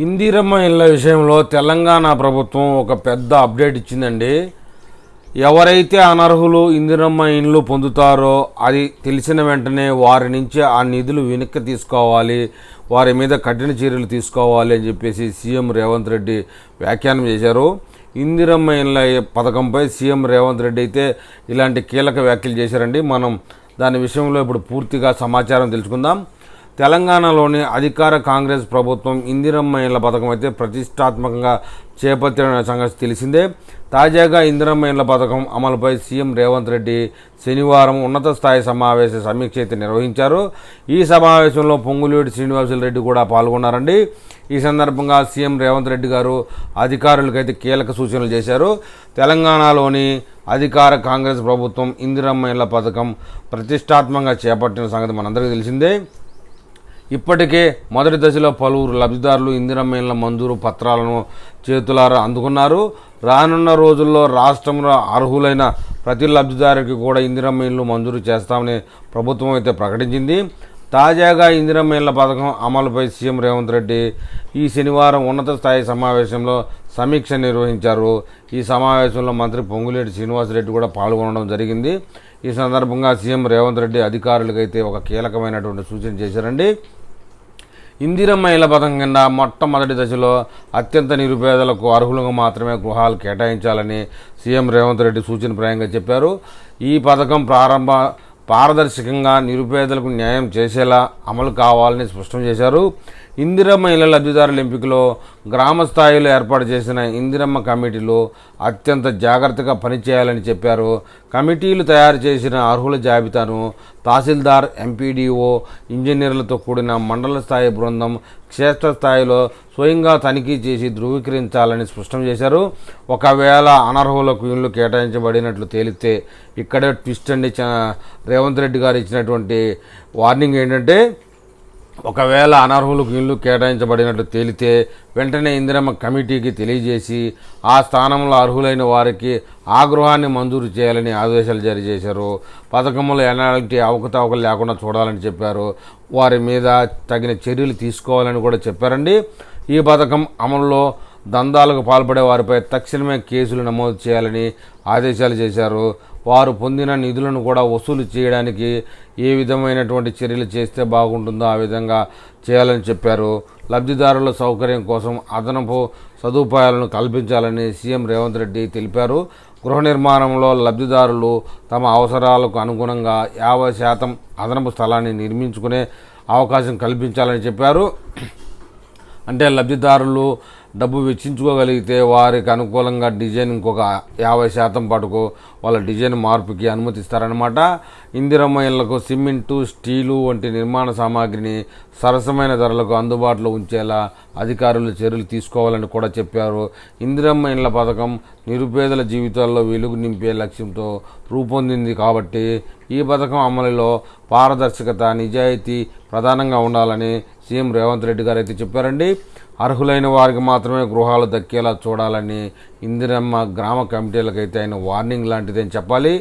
ఇందిరమ్మ ఇళ్ల విషయంలో తెలంగాణ ప్రభుత్వం ఒక పెద్ద అప్డేట్ ఇచ్చిందండి. ఎవరైతే అనర్హులు ఇందిరమ్మ ఇండ్లు పొందుతారో అది తెలిసిన వెంటనే వారి నుంచి ఆ నిధులు వెనక్కి తీసుకోవాలి, వారి మీద కఠిన చర్యలు తీసుకోవాలి అని చెప్పేసి సీఎం రేవంత్ రెడ్డి వ్యాఖ్యానం చేశారు. ఇందిరమ్మ ఇళ్ల పథకంపై సీఎం రేవంత్ రెడ్డి అయితే ఇలాంటి కీలక వ్యాఖ్యలు చేశారండి. మనం దాని విషయంలో ఇప్పుడు పూర్తిగా సమాచారం తెలుసుకుందాం. తెలంగాణలోని అధికార కాంగ్రెస్ ప్రభుత్వం ఇందిరమ్మ ఇళ్ల పథకం అయితే ప్రతిష్టాత్మకంగా చేపట్టిన సంగతి తెలిసిందే. తాజాగా ఇందిరమ్మ ఇళ్ల పథకం అమలుపై సీఎం రేవంత్ రెడ్డి శనివారం ఉన్నత స్థాయి సమీక్ష అయితే నిర్వహించారు. ఈ సమావేశంలో పొంగులేటి శ్రీనివాసులు కూడా పాల్గొన్నారండి. ఈ సందర్భంగా సీఎం రేవంత్ రెడ్డి గారు అధికారులకైతే కీలక సూచనలు చేశారు. తెలంగాణలోని అధికార కాంగ్రెస్ ప్రభుత్వం ఇందిరమ్మ ఇళ్ల పథకం ప్రతిష్టాత్మకంగా చేపట్టిన సంగతి మనందరికీ తెలిసిందే. ఇప్పటికే మొదటి దశలో పలువురు లబ్ధిదారులు ఇందిరమ్మ ఇళ్ల మంజూరు పత్రాలను చేతులారా అందుకున్నారు. రానున్న రోజుల్లో రాష్ట్రంలో అర్హులైన ప్రతి లబ్ధిదారుకి కూడా ఇందిరమ్మ ఇళ్లు మంజూరు చేస్తామని ప్రభుత్వం అయితే ప్రకటించింది. తాజాగా ఇందిరమ్మ ఇళ్ల పథకం అమలుపై సీఎం రేవంత్ రెడ్డి ఈ శనివారం ఉన్నత స్థాయి సమావేశంలో సమీక్ష నిర్వహించారు. ఈ సమావేశంలో మంత్రి పొంగులేటి శ్రీనివాసరెడ్డి కూడా పాల్గొనడం జరిగింది. ఈ సందర్భంగా సీఎం రేవంత్ రెడ్డి అధికారులకైతే ఒక కీలకమైనటువంటి సూచన చేశారండి. ఇందిరమ్మ ఇళ్ల పథకం కింద మొట్టమొదటి దశలో అత్యంత నిరుపేదలకు అర్హులుగా మాత్రమే గృహాలు కేటాయించాలని సీఎం రేవంత్ రెడ్డి సూచనప్రాయంగా చెప్పారు. ఈ పథకం పారదర్శకంగా నిరుపేదలకు న్యాయం చేసేలా అమలు కావాలని స్పష్టం చేశారు. ఇందిరమ్మ ఇళ్ల లబ్ధిదారుల ఎంపికలో గ్రామ స్థాయిలో ఏర్పాటు చేసిన ఇందిరమ్మ కమిటీలు అత్యంత జాగ్రత్తగా పనిచేయాలని చెప్పారు. కమిటీలు తయారు చేసిన అర్హుల జాబితాను తహసీల్దార్, ఎంపీడీఓ, ఇంజనీర్లతో కూడిన మండల స్థాయి బృందం క్షేత్రస్థాయిలో స్వయంగా తనిఖీ చేసి ధృవీకరించాలని స్పష్టం చేశారు. ఒకవేళ అనర్హులకు ఇళ్లు కేటాయించబడినట్లు తేలితే ఇక్కడే ట్విస్ట్ అండి. రేవంత్ రెడ్డి గారు ఇచ్చినటువంటి వార్నింగ్ ఏంటంటే, ఒకవేళ అనర్హులకు ఇళ్లు కేటాయించబడినట్లు తేలితే వెంటనే ఇందిరమ్మ కమిటీకి తెలియజేసి ఆ స్థానంలో అర్హులైన వారికి ఆ గృహాన్ని మంజూరు చేయాలని ఆదేశాలు జారీ చేశారు. పథకంలో ఎలాంటి అవకతవకలు లేకుండా చూడాలని చెప్పారు. వారి మీద తగిన చర్యలు తీసుకోవాలని కూడా చెప్పారండి. ఈ పథకం అమలులో దందాలకు పాల్పడే వారిపై తక్షణమే కేసులు నమోదు చేయాలని ఆదేశాలు చేశారు. వారు పొందిన నిధులను కూడా వసూలు చేయడానికి ఏ విధమైనటువంటి చర్యలు చేస్తే బాగుంటుందో ఆ విధంగా చేయాలని చెప్పారు. లబ్ధిదారుల సౌకర్యం కోసం అదనపు సదుపాయాలను కల్పించాలని సీఎం రేవంత్ రెడ్డి తెలిపారు. గృహ నిర్మాణంలో లబ్ధిదారులు తమ అవసరాలకు అనుగుణంగా 50% అదనపు స్థలాన్ని నిర్మించుకునే అవకాశం కల్పించాలని చెప్పారు. అంటే లబ్ధిదారులు డబ్బు వెచ్చించుకోగలిగితే వారికి అనుకూలంగా డిజైన్ ఇంకొక 50% పాటుకు వాళ్ళ డిజైన్ మార్పుకి అనుమతిస్తారనమాట. ఇందిరమ్మ ఇళ్లకు సిమెంటు, స్టీలు వంటి నిర్మాణ సామాగ్రిని సరసమైన ధరలకు అందుబాటులో ఉంచేలా అధికారులు చర్యలు తీసుకోవాలని కూడా చెప్పారు. ఇందిరమ్మ ఇళ్ల పథకం నిరుపేదల జీవితాల్లో వెలుగు నింపే లక్ష్యంతో రూపొందింది కాబట్టి ఈ పథకం అమలులో పారదర్శకత, నిజాయితీ ప్రధానంగా ఉండాలని సీఎం రేవంత్ రెడ్డి గారు అయితే చెప్పారండి. అర్హులైన వారికి మాత్రమే గృహాలు దక్కేలా చూడాలని ఇందిరమ్మ గ్రామ కమిటీలకైతే ఆయన వార్నింగ్ లాంటిదని చెప్పాలి.